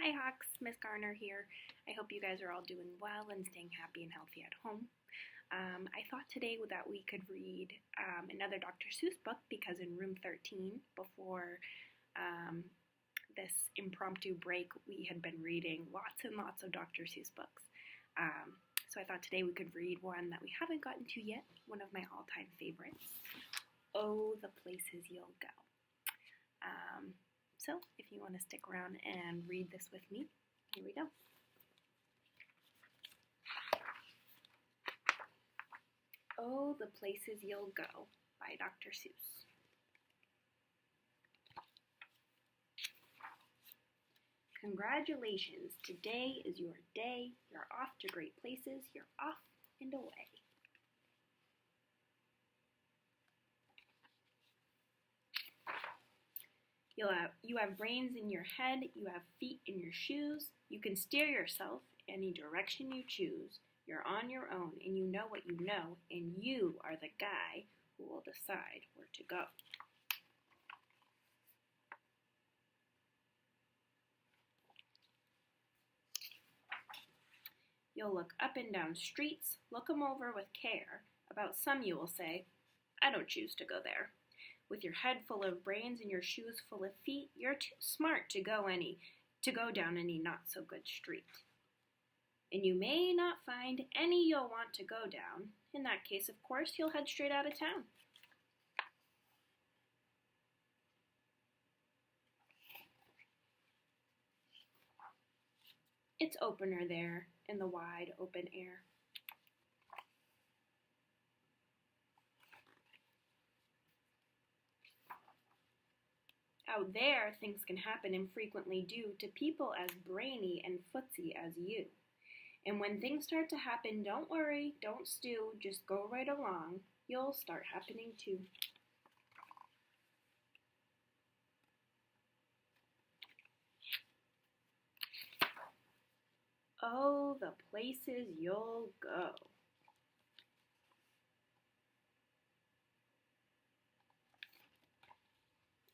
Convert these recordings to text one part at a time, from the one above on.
Hi Hawks, Miss Garner here. I hope you guys are all doing well and staying happy and healthy at home. I thought today that we could read another Dr. Seuss book because in room 13, before this impromptu break, we had been reading lots and lots of Dr. Seuss books. So I thought today we could read one that we haven't gotten to yet, one of my all-time favorites, Oh, the Places You'll Go. So if you want to stick around and read this with me, here we go. Oh, the Places You'll Go by Dr. Seuss. Congratulations, today is your day. You're off to great places. You're off and away. You have brains in your head, you have feet in your shoes, you can steer yourself any direction you choose. You're on your own and you know what you know, and you are the guy who will decide where to go. You'll look up and down streets, look 'em over with care. About some you will say, I don't choose to go there. With your head full of brains and your shoes full of feet, you're too smart to go down any not-so-good street. And you may not find any you'll want to go down. In that case, of course, you'll head straight out of town. It's opener there in the wide open air. Out there, things can happen and frequently do to people as brainy and footsy as you. And when things start to happen, don't worry, don't stew, just go right along. You'll start happening too. Oh, the places you'll go.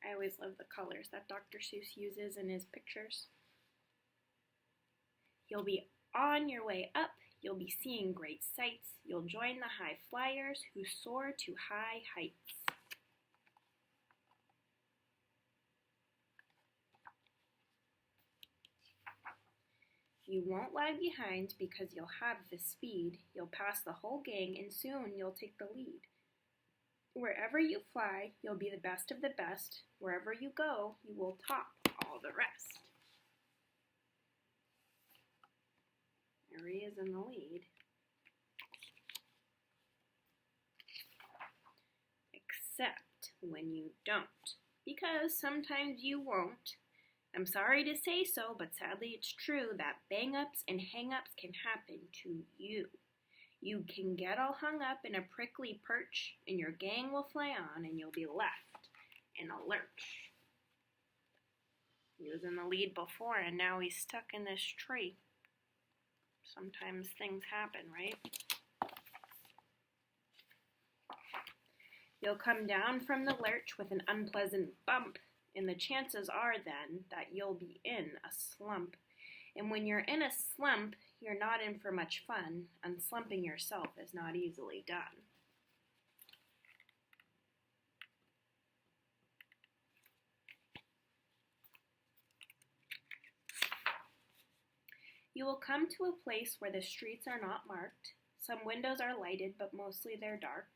I always love the colors that Dr. Seuss uses in his pictures. You'll be on your way up, you'll be seeing great sights, you'll join the high flyers who soar to high heights. You won't lag behind because you'll have the speed, you'll pass the whole gang and soon you'll take the lead. Wherever you fly, you'll be the best of the best. Wherever you go, you will top all the rest. There he is in the lead. Except when you don't, because sometimes you won't. I'm sorry to say so, but sadly it's true that bang-ups and hang-ups can happen to you. You can get all hung up in a prickly perch, and your gang will fly on, and you'll be left in a lurch. He was in the lead before, and now he's stuck in this tree. Sometimes things happen, right? You'll come down from the lurch with an unpleasant bump, and the chances are then that you'll be in a slump. And when you're in a slump, you're not in for much fun. Unslumping yourself is not easily done. You will come to a place where the streets are not marked. Some windows are lighted, but mostly they're dark.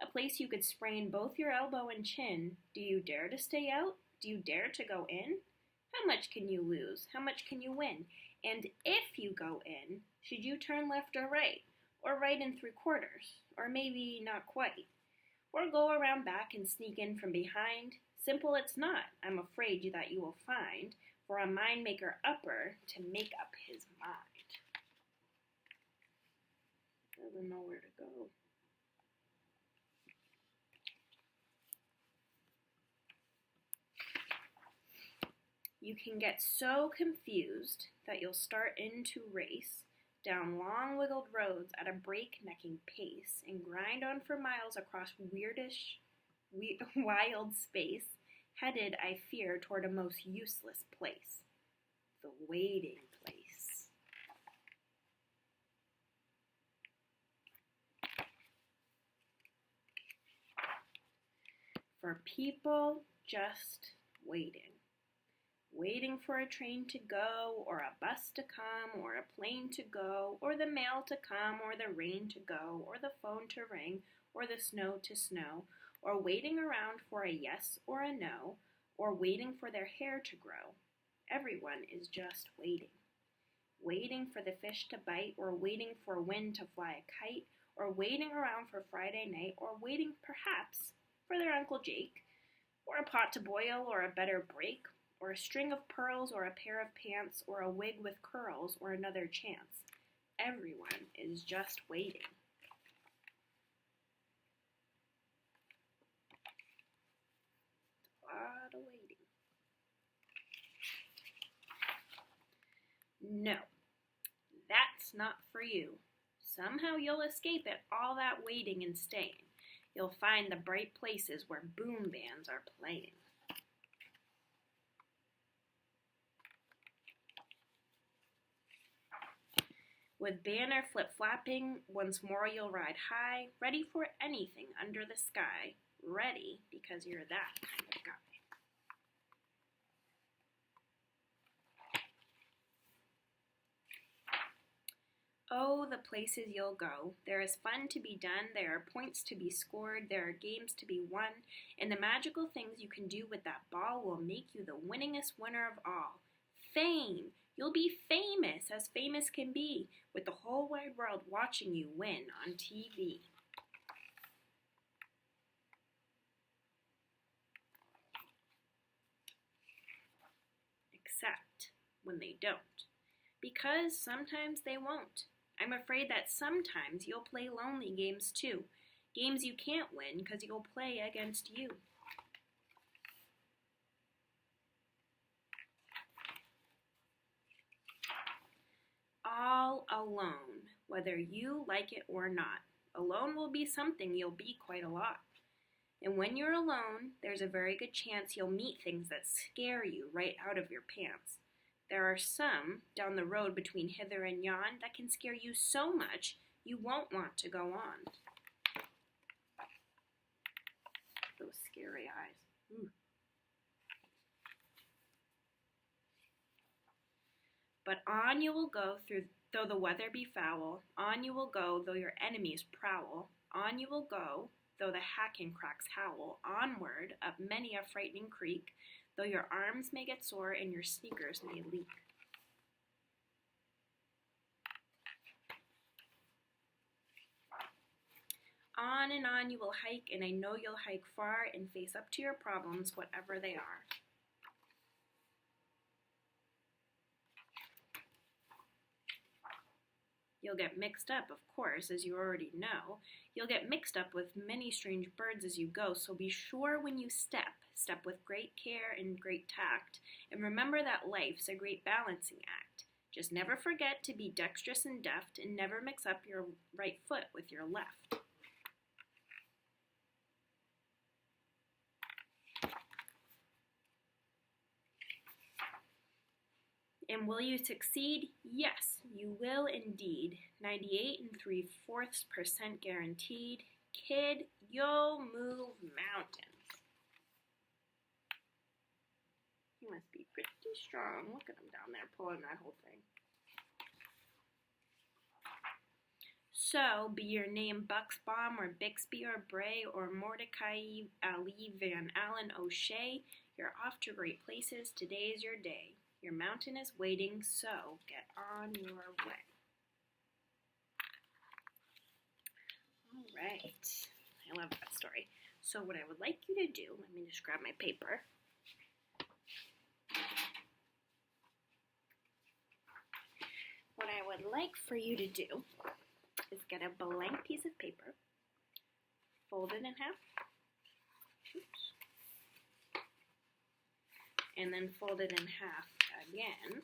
A place you could sprain both your elbow and chin. Do you dare to stay out? Do you dare to go in? How much can you lose? How much can you win? And if you go in, should you turn left or right? Or right and 3/4? Or maybe not quite? Or go around back and sneak in from behind? Simple it's not, I'm afraid that you will find, for a mind maker upper to make up his mind. Doesn't know where to go. You can get so confused that you'll start into race down long wiggled roads at a breaknecking pace and grind on for miles across wild space, headed, I fear, toward a most useless place, the waiting place. For people just waiting. Waiting for a train to go, or a bus to come, or a plane to go, or the mail to come, or the rain to go, or the phone to ring, or the snow to snow, or waiting around for a yes or a no, or waiting for their hair to grow. Everyone is just waiting. Waiting for the fish to bite, or waiting for wind to fly a kite, or waiting around for Friday night, or waiting perhaps for their Uncle Jake, or a pot to boil, or a better break, or a string of pearls, or a pair of pants, or a wig with curls, or another chance. Everyone is just waiting. A lot of waiting. No, that's not for you. Somehow you'll escape it, all that waiting and staying. You'll find the bright places where boom bands are playing. With banner flip-flapping, once more you'll ride high, ready for anything under the sky. Ready because you're that kind of guy. Oh, the places you'll go. There is fun to be done, there are points to be scored, there are games to be won, and the magical things you can do with that ball will make you the winningest winner of all. Fame! You'll be famous as famous can be, with the whole wide world watching you win on TV. Except when they don't. Because sometimes they won't. I'm afraid that sometimes you'll play lonely games too. Games you can't win because you'll play against you. All alone, whether you like it or not. Alone will be something you'll be quite a lot. And when you're alone, there's a very good chance you'll meet things that scare you right out of your pants. There are some down the road between hither and yon that can scare you so much you won't want to go on. Those scary eyes. Ooh. But on you will go though the weather be foul. On you will go though your enemies prowl. On you will go though the hacking cracks howl. Onward up many a frightening creek, though your arms may get sore and your sneakers may leak. On and on you will hike, and I know you'll hike far and face up to your problems, whatever they are. You'll get mixed up, of course, as you already know. You'll get mixed up with many strange birds as you go, so be sure when you step with great care and great tact, and remember that life's a great balancing act. Just never forget to be dexterous and deft, and never mix up your right foot with your left. And will you succeed? Yes, you will indeed. 98 3/4% guaranteed. Kid, you'll move mountains. He must be pretty strong. Look at him down there pulling that whole thing. So, be your name Bucksbaum or Bixby or Bray or Mordecai Ali Van Allen O'Shea, you're off to great places. Today's your day. Your mountain is waiting, so get on your way. All right. I love that story. So what I would like you to do, let me just grab my paper. What I would like for you to do is get a blank piece of paper, fold it in half, oops, and then fold it in half again,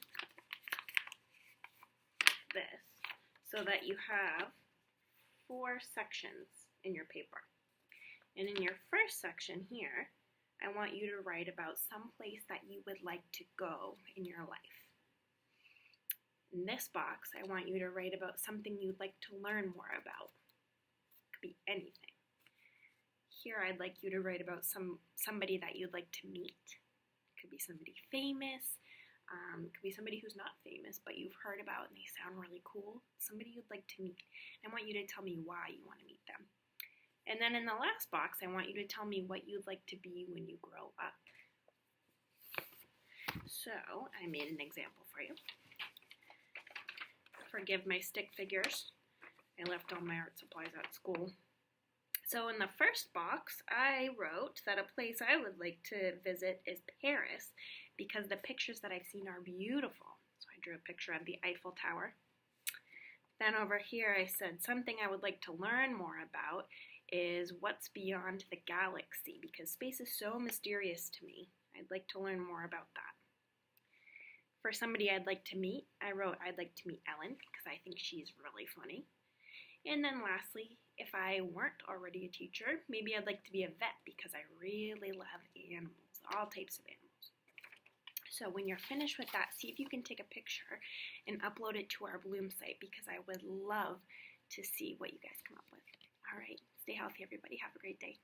this, so that you have 4 sections in your paper. And in your first section here, I want you to write about some place that you would like to go in your life. In this box, I want you to write about something you'd like to learn more about. It could be anything. Here, I'd like you to write about somebody that you'd like to meet. It could be somebody famous. It could be somebody who's not famous, but you've heard about and they sound really cool. Somebody you'd like to meet. I want you to tell me why you want to meet them. And then in the last box, I want you to tell me what you'd like to be when you grow up. So, I made an example for you. Forgive my stick figures. I left all my art supplies at school. So in the first box, I wrote that a place I would like to visit is Paris because the pictures that I've seen are beautiful. So I drew a picture of the Eiffel Tower. Then over here I said something I would like to learn more about is what's beyond the galaxy because space is so mysterious to me. I'd like to learn more about that. For somebody I'd like to meet, I wrote I'd like to meet Ellen because I think she's really funny. And then lastly, if I weren't already a teacher, maybe I'd like to be a vet because I really love animals, all types of animals. So when you're finished with that, see if you can take a picture and upload it to our Bloom site because I would love to see what you guys come up with. All right, stay healthy, everybody. Have a great day.